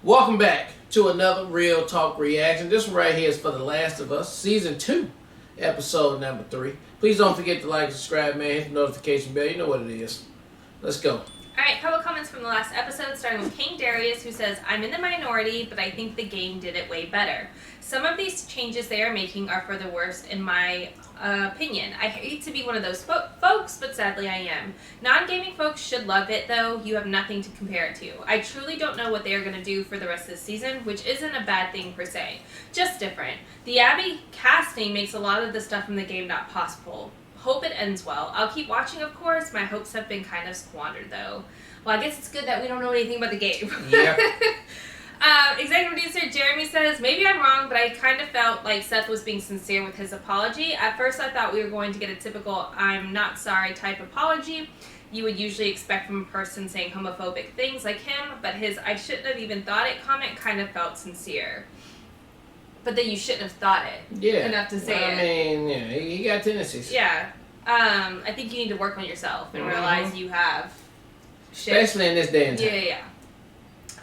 Welcome back to another Real Talk reaction. This one right here is for The Last of Us, Season 2, Episode number 3. Please don't forget to like, subscribe, man, hit the notification bell. You know what it is. Let's go. Alright, couple comments from the last episode, starting with King Darius, who says, I'm in the minority, but I think the game did it way better. Some of these changes they are making are for the worst, in my opinion. I hate to be one of those folks, but sadly I am. Non-gaming folks should love it, though. You have nothing to compare it to. I truly don't know what they are going to do for the rest of the season, which isn't a bad thing per se. Just different. The Abby casting makes a lot of the stuff in the game not possible. Hope it ends well. I'll keep watching, of course. My hopes have been kind of squandered, though. Well, I guess it's good that we don't know anything about the game. Yeah. Executive producer Jeremy says, maybe I'm wrong, but I kind of felt like Seth was being sincere with his apology. At first, I thought we were going to get a typical I'm not sorry type apology you would usually expect from a person saying homophobic things like him, but his I shouldn't have even thought it comment kind of felt sincere. But then you shouldn't have thought it enough to say it. I mean, yeah, he got tendencies. Yeah. I think you need to work on yourself and realize you have shit. Especially in this day and time.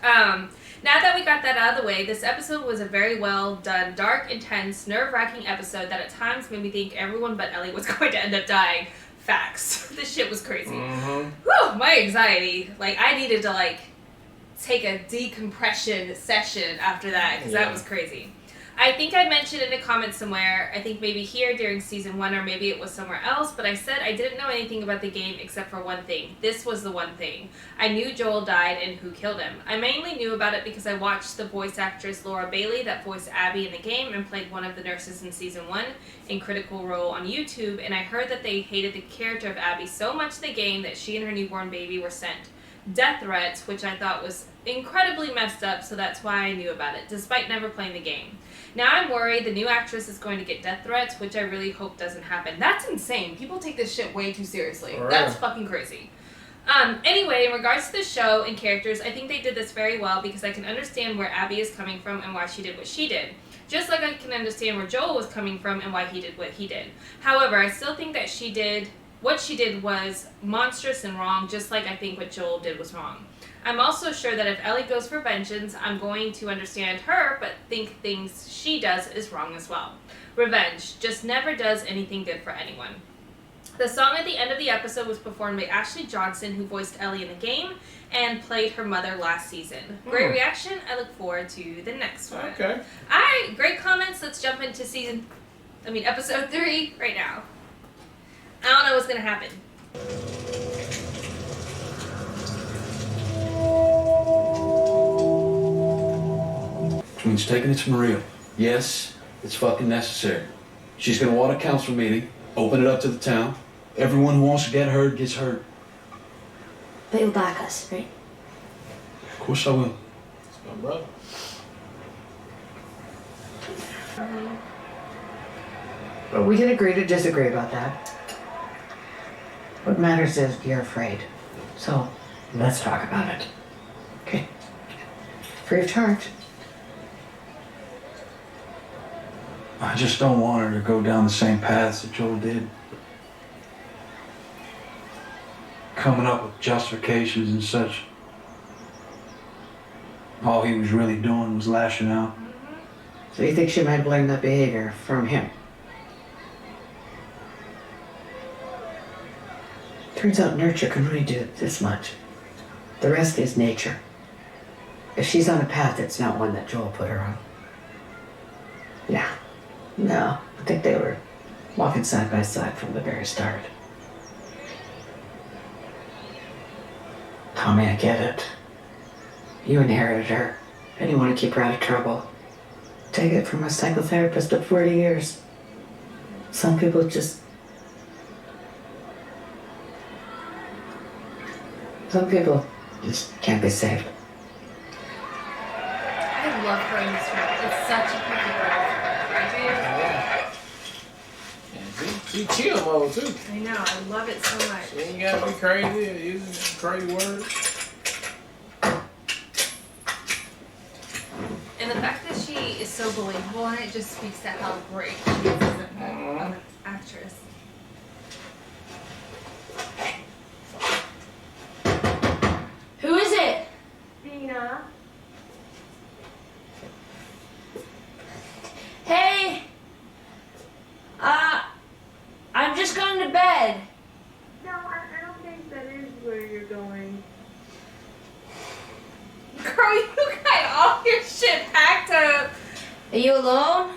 Yeah. Now that we got that out of the way, this episode was a very well done, dark, intense, nerve-wracking episode that at times made me think everyone but Ellie was going to end up dying. Facts. This shit was crazy. Whew, my anxiety. Like, I needed to, take a decompression session after that, because that was crazy. I think I mentioned in a comment somewhere, I think maybe here during season 1 or maybe it was somewhere else, but I said I didn't know anything about the game except for one thing. This was the one thing. I knew Joel died and who killed him. I mainly knew about it because I watched the voice actress Laura Bailey that voiced Abby in the game and played one of the nurses in season 1 in Critical Role on YouTube, and I heard that they hated the character of Abby so much in the game that she and her newborn baby were sent death threats, which I thought was incredibly messed up, so that's why I knew about it, despite never playing the game. Now I'm worried the new actress is going to get death threats, which I really hope doesn't happen. That's insane. People take this shit way too seriously. Right. That's fucking crazy. Anyway, in regards to the show and characters, I think they did this very well because I can understand where Abby is coming from and why she did what she did. Just like I can understand where Joel was coming from and why he did what he did. However, I still think that what she did was monstrous and wrong, just like I think what Joel did was wrong. I'm also sure that if Ellie goes for vengeance, I'm going to understand her, but think things she does is wrong as well. Revenge just never does anything good for anyone. The song at the end of the episode was performed by Ashley Johnson, who voiced Ellie in the game and played her mother last season. Great reaction. I look forward to the next one. Okay. Alright, great comments. Let's jump into episode 3 right now. I don't know what's going to happen. Which means taking it to Maria. Yes, it's fucking necessary. She's gonna want a council meeting, open it up to the town. Everyone who wants to get heard gets heard. But you'll back us, right? Of course I will. It's my brother. But we can agree to disagree about that. What matters is you're afraid. So, let's talk about it. Okay. Free of charge. I just don't want her to go down the same paths that Joel did. Coming up with justifications and such. All he was really doing was lashing out. So you think she might blame that behavior from him? Turns out nurture can really do this much. The rest is nature. If she's on a path, it's not one that Joel put her on. Yeah. No, I think they were walking side by side from the very start. Tommy, I get it. You inherited her, and you want to keep her out of trouble. Take it from a psychotherapist of 40 years. Some people just can't be saved. I love her in this role. It's such a perfect role for her. I do. Yeah, she chill mode too. I know. I love it so much. She ain't gotta be crazy using crazy words. And the fact that she is so believable and it just speaks to how great she is as an actress. Who is it? Nina. Are you alone?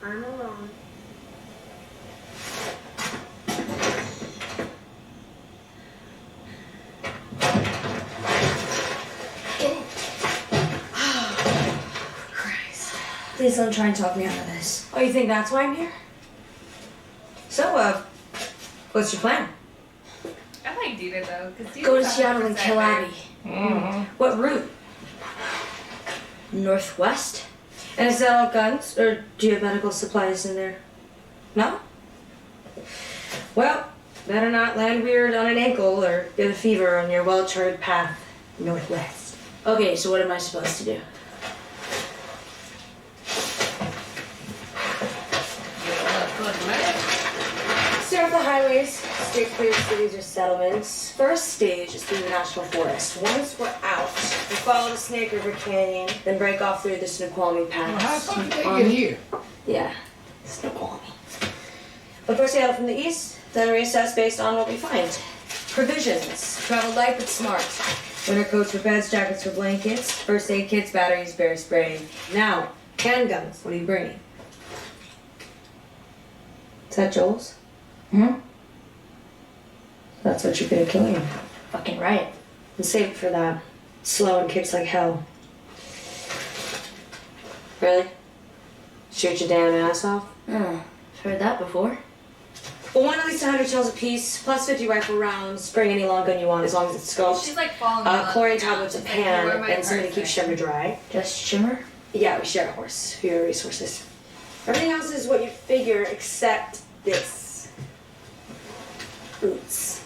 I'm alone. Please don't try and talk me out of this. Oh, you think that's why I'm here? So, what's your plan? I like Dita though, because Go to Seattle and kill Abby. What route? Northwest? And is that all guns, or do you have medical supplies in there? No? Well, better not land weird on an ankle or get a fever on your well-charted path northwest. Okay, so what am I supposed to do? Start off the highways, straight clear cities or settlements. First stage is through the National Forest. Once we're out, we follow the Snake River Canyon, then break off through the Snoqualmie Pass. How the fuck did they get here? Yeah, Snoqualmie. But first we head from the east, then reassess based on what we find. Provisions. Travel light but smart. Winter coats for beds, jackets for blankets, first aid kits, batteries, bear spray. Now, handguns. What are you bringing? Is that Joel's? That's what you're gonna kill him. Fucking right. And save it for that. Slow and kicks like hell. Really? Shoot your damn ass off? I've heard that before. Well, one at least 100 shells apiece, plus 50 rifle rounds. Bring any long gun you want as long as it's scoped. She's like falling in love. Chlorine tablets, a She's like, pan, "Where are my and something to keep cards?" Shimmer dry. Just Shimmer? Yeah, we share a horse. Fewer resources. Everything else is what you figure except this. Boots.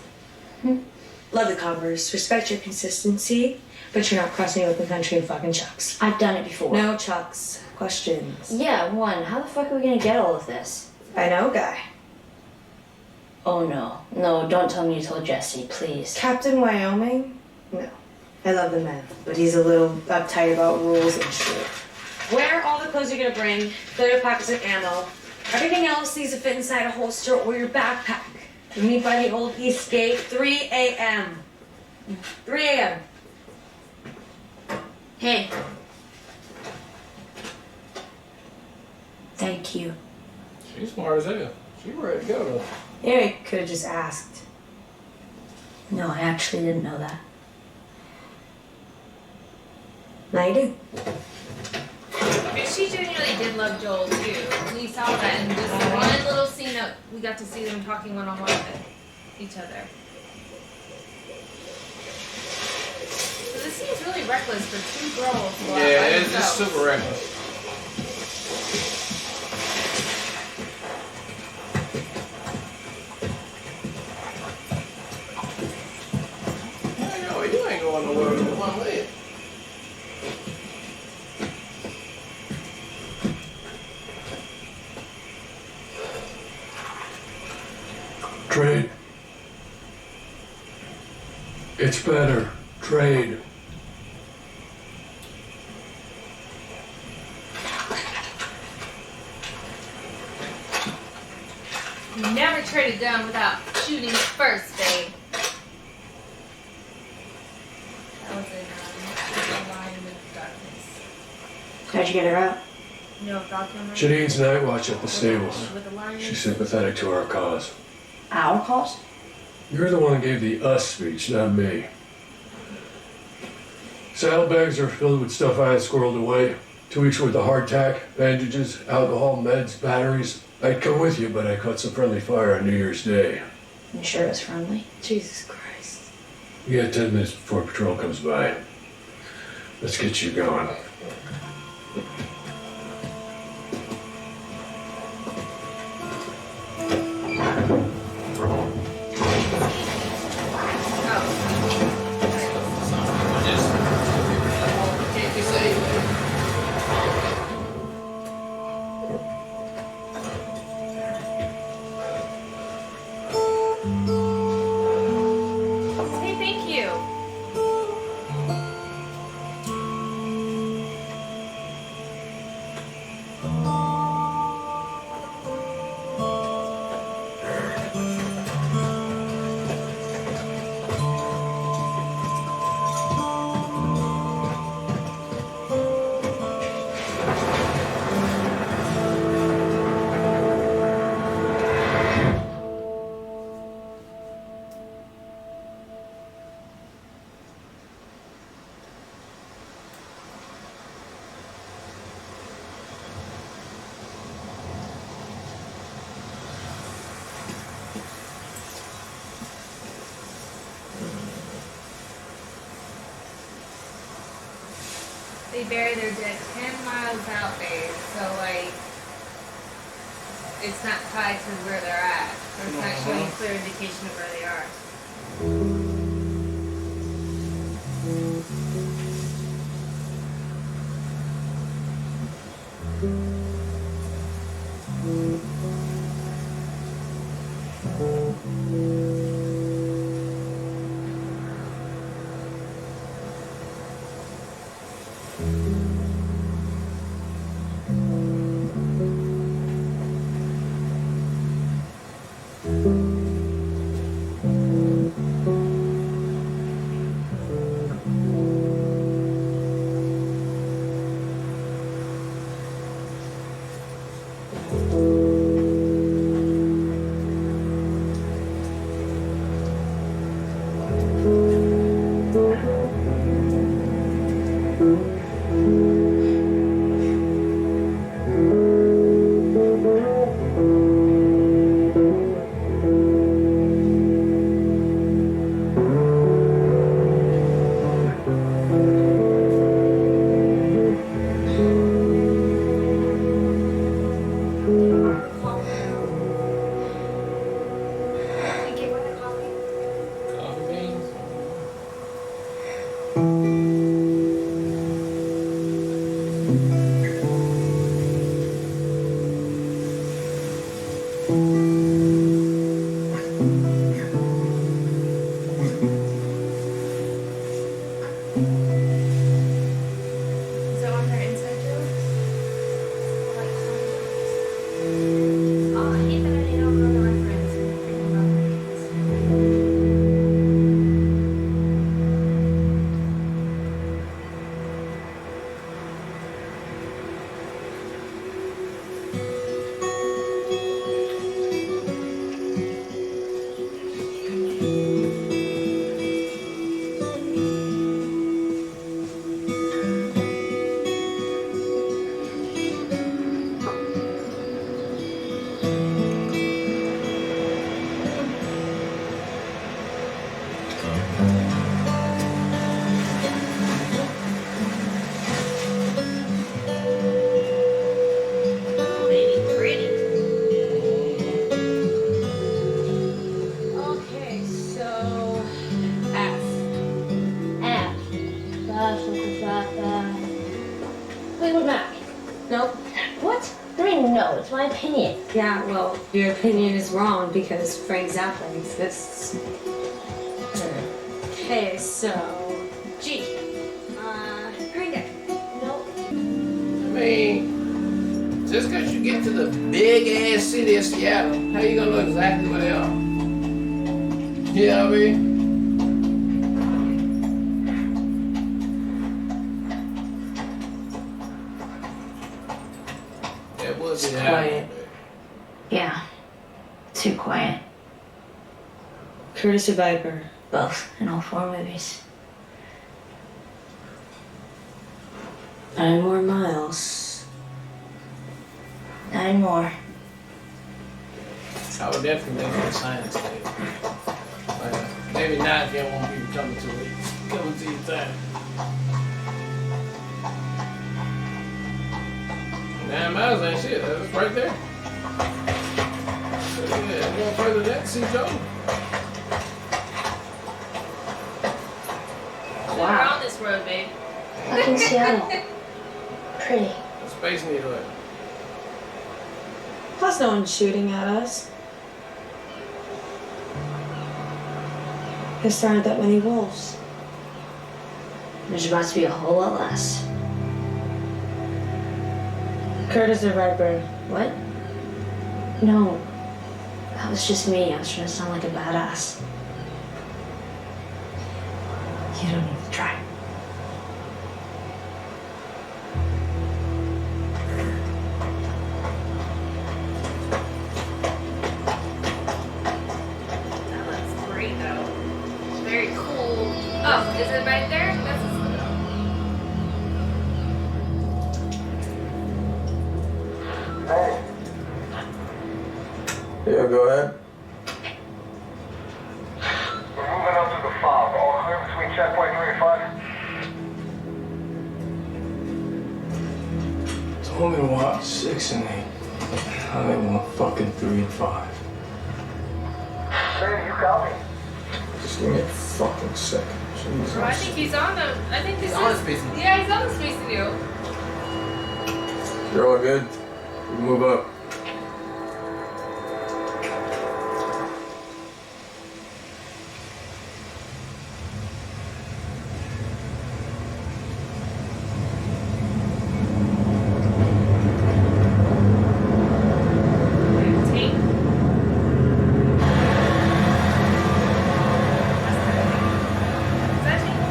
Love the Converse. Respect your consistency, but you're not crossing open country in fucking chucks. I've done it before. No chucks. Questions. Yeah, one. How the fuck are we gonna get all of this? I know, guy. Oh no. No, don't tell me you told Jesse, please. Captain Wyoming? No. I love the man, but he's a little uptight about rules and shit. Wear all the clothes you're gonna bring, fill your pockets with ammo. Everything else needs to fit inside a holster or your backpack. We meet by the old East Gate, 3 a.m. 3 a.m. Hey. Thank you. She's smart as hell. She ready to go though. Yeah, you could have just asked. No, I actually didn't know that. Now you do. And she genuinely did love Joel too. We saw that in this one little scene that we got to see them talking one-on-one with each other. So this seems really reckless for two girls. to go out by Yeah, it's themselves. super reckless. I know, you ain't going nowhere with one leg. Trade. It's better. Trade. You never trade it down without shooting it first, babe. That was in Line with Darkness. How'd you get her out? You know Falcon? right? Janine's night watch at the stables. With the lions. She's sympathetic to our cause. Our cause? You're the one who gave the us speech, not me. Saddlebags are filled with stuff I had squirreled away. 2 weeks worth of hardtack, bandages, alcohol, meds, batteries. I'd come with you, but I caught some friendly fire on New Year's Day. You sure it's friendly? Jesus Christ. You got 10 minutes before patrol comes by. Let's get you going. Can't be saved. Hey, thank you. They bury their dead 10 miles out, babe. So, like, it's not tied to where they're at. Or it's not showing a clear indication of where they are. Fleetwood Mac. Nope. What? No, it's my opinion. Yeah, well, your opinion is wrong because Frank Zappa exists. Okay, so G. Green Day. Nope. I mean, just because you get to the big ass city of Seattle, how you gonna know exactly where they are? You know what I mean? That would be Quiet. Yeah. Too quiet. Curtis or Viper? Both in all 4 movies. 9 more miles. 9 more. I would definitely make it a science day. But maybe not if you don't want people coming to your town. 9 miles ain't shit. That's right there. So yeah, going further than that, see Joe. We're on this road, babe. Fucking Seattle. Pretty. Space Needle. Plus, no one's shooting at us. There aren't that many wolves. There's about to be a whole lot less. Curtis or Viper? What? No. That was just me. I was trying to sound like a badass. You don't need to try. That looks great, though. Very cool. Oh, is it right there? That's Yeah, go ahead. We're moving up to the fob. All clear between checkpoint 3 and 5. Women want 6 and 8. Now they want fucking 3 and 5. Hey, you got me. Just give me a fucking second. Jesus. Bro, I think he's on the. I think He's on the Space Needle. Yeah, he's on the Space Needle. You're all good? We can move up. Tank. Is that tank?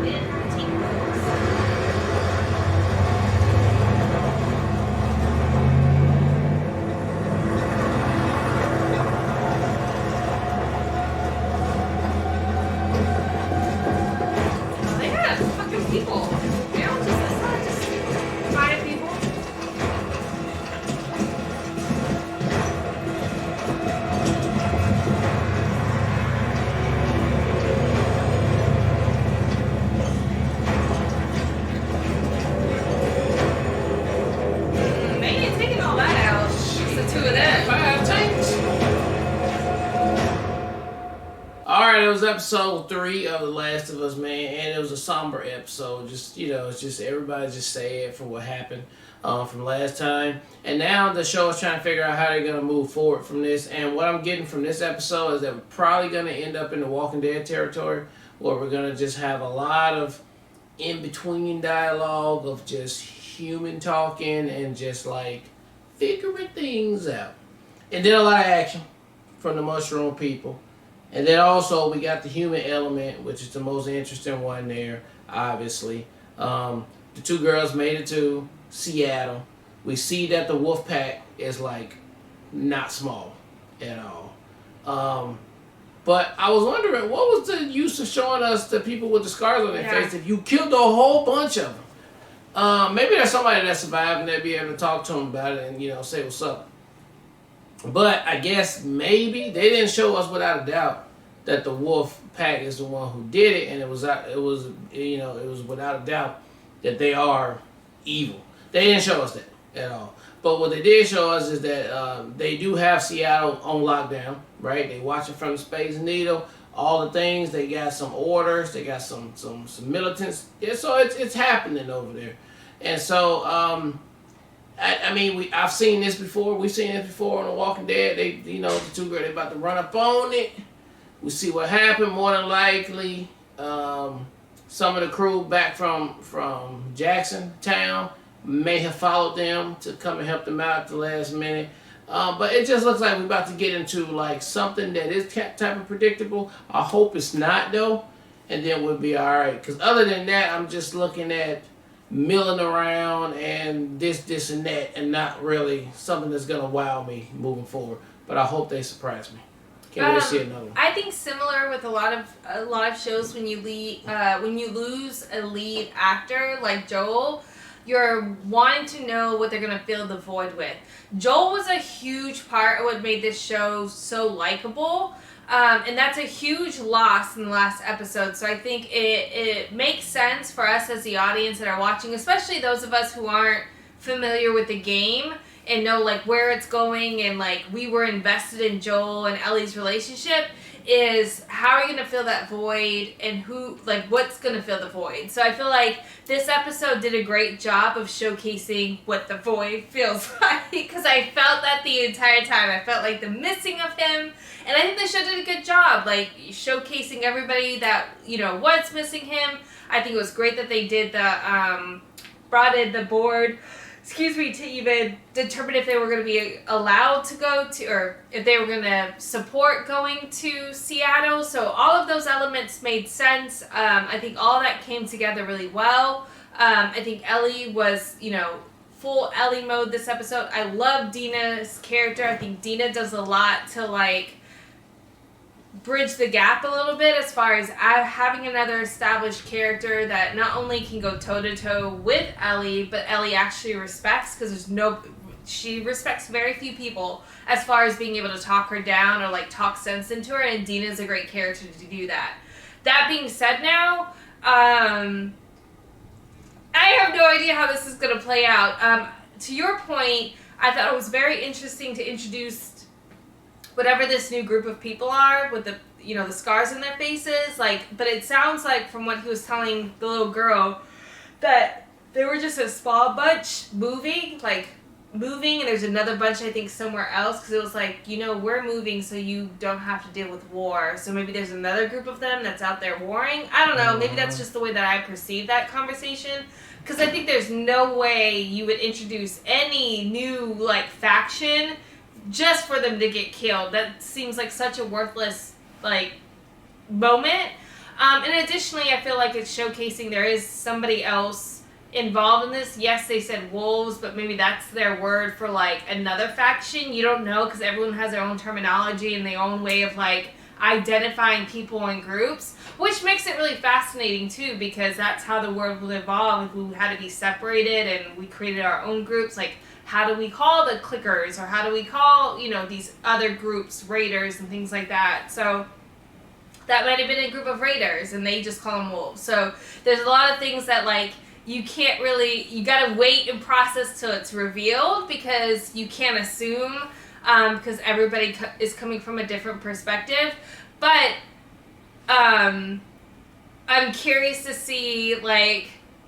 We didn't have a tank clothes. Oh, they got fucking people. They don't just, it's not just five people. They ain't taking all that out. Just the two of them. 5 tanks. Alright, it was episode 3 of The Last of Us, man, and it was a somber episode. Just, it's just everybody just sad for what happened from last time. And now the show is trying to figure out how they're going to move forward from this. And what I'm getting from this episode is that we're probably going to end up in the Walking Dead territory, where we're going to just have a lot of in-between dialogue of just human talking and just like figuring things out. And then a lot of action from the mushroom people. And then also we got the human element, which is the most interesting one there, obviously. The 2 girls made it to Seattle. We see that the wolf pack is like not small at all. But I was wondering, what was the use of showing us the people with the scars on their face if you killed a whole bunch of them? Maybe there's somebody that survived and they'd be able to talk to them about it and, say what's up. But I guess maybe they didn't show us without a doubt that the wolf pack is the one who did it, and it was without a doubt that they are evil. They didn't show us that at all. But what they did show us is that they do have Seattle on lockdown, right? They watch it from the Space Needle, all the things. They got some orders. They got some militants. Yeah, so it's happening over there. And so I've seen this before. We've seen this before on The Walking Dead. They, the 2 girls, they about to run up on it. We see what happened. More than likely, some of the crew back from Jackson Town may have followed them to come and help them out at the last minute. But it just looks like we're about to get into like something that is type of predictable. I hope it's not though, and then we'll be all right. Because other than that, I'm just looking at milling around and this and that, and not really something that's gonna wow me moving forward. But I hope they surprise me. Can't wait to see another one. I think similar with a lot of shows, when you lose a lead actor like Joel, you're wanting to know what they're gonna fill the void with. Joel was a huge part of what made this show so likable. And that's a huge loss in the last episode. So I think it makes sense for us as the audience that are watching, especially those of us who aren't familiar with the game and know like where it's going, and like we were invested in Joel and Ellie's relationship, is how are you going to fill that void, and what's going to fill the void. So I feel like this episode did a great job of showcasing what the void feels like, because I felt that the entire time. I felt like the missing of him, and I think the show did a good job like showcasing everybody that what's missing him. I think it was great that they did brought in the board to even determine if they were going to be allowed to go to, or if they were going to support going to Seattle. So all of those elements made sense. I think all that came together really well. I think Ellie was, full Ellie mode this episode. I love Dina's character. I think Dina does a lot to bridge the gap a little bit as far as having another established character that not only can go toe-to-toe with Ellie, but Ellie actually respects, because she respects very few people as far as being able to talk her down or talk sense into her, and Dina's a great character to do that. That being said now, I have no idea how this is going to play out. To your point, I thought it was very interesting to introduce whatever this new group of people are with the the scars in their faces. But it sounds like from what he was telling the little girl that they were just a small bunch moving, and there's another bunch I think somewhere else because it was we're moving so you don't have to deal with war. So maybe there's another group of them that's out there warring. I don't know. Maybe that's just the way that I perceive that conversation. Because I think there's no way you would introduce any new faction just for them to get killed. That seems like such a worthless moment. And additionally, I feel like it's showcasing there is somebody else involved in this. Yes, they said wolves, but maybe that's their word for another faction. You don't know because everyone has their own terminology and their own way of identifying people in groups, which makes it really fascinating too because that's how the world will evolve. We had to be separated and we created our own groups. How do we call the clickers or how do we call these other groups raiders and things like that? So that might have been a group of raiders and they just call them wolves. So there's a lot of things that you can't really, you gotta wait and process till it's revealed because you can't assume because everybody is coming from a different perspective. But I'm curious to see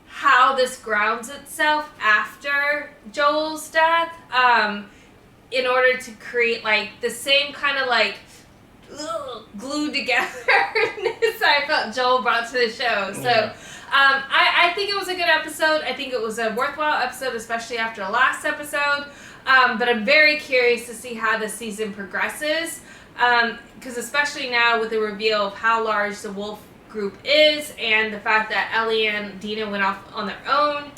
how this grounds itself after Joel's death in order to create the same kind of glued togetherness I felt Joel brought to the show. So I think it was a good episode. I think it was a worthwhile episode, especially after the last episode. But I'm very curious to see how the season progresses. Because especially now with the reveal of how large the wolf group is and the fact that Ellie and Dina went off on their own,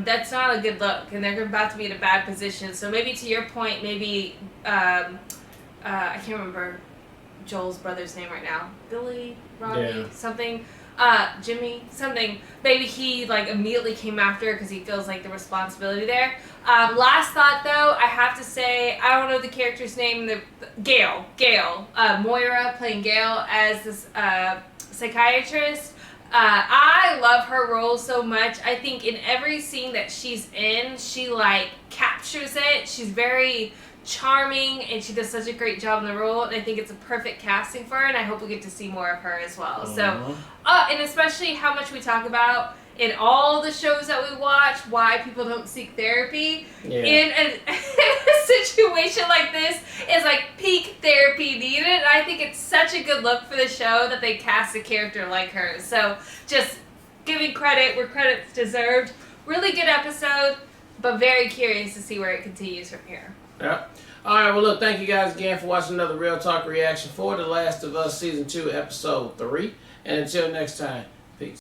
that's not a good look. And they're about to be in a bad position. So maybe to your point, maybe, I can't remember Joel's brother's name right now. Billy, Rodney, something. Jimmy, something. Maybe he immediately came after because he feels the responsibility there. Last thought though, I have to say, I don't know the character's name. Gail, Moira playing Gail as this psychiatrist. I love her role so much. I think in every scene that she's in, she captures it. She's very charming and she does such a great job in the role, and I think it's a perfect casting for her, and I hope we get to see more of her as well. So and especially how much we talk about in all the shows that we watch why people don't seek therapy. In a situation like this is peak therapy needed, and I think it's such a good look for the show that they cast a character like her. So just giving credit where credit's deserved. Really good episode, but very curious to see where it continues from here. Yeah. All right. Well, look, thank you guys again for watching another Real Talk reaction for The Last of Us Season 2, Episode 3. And until next time,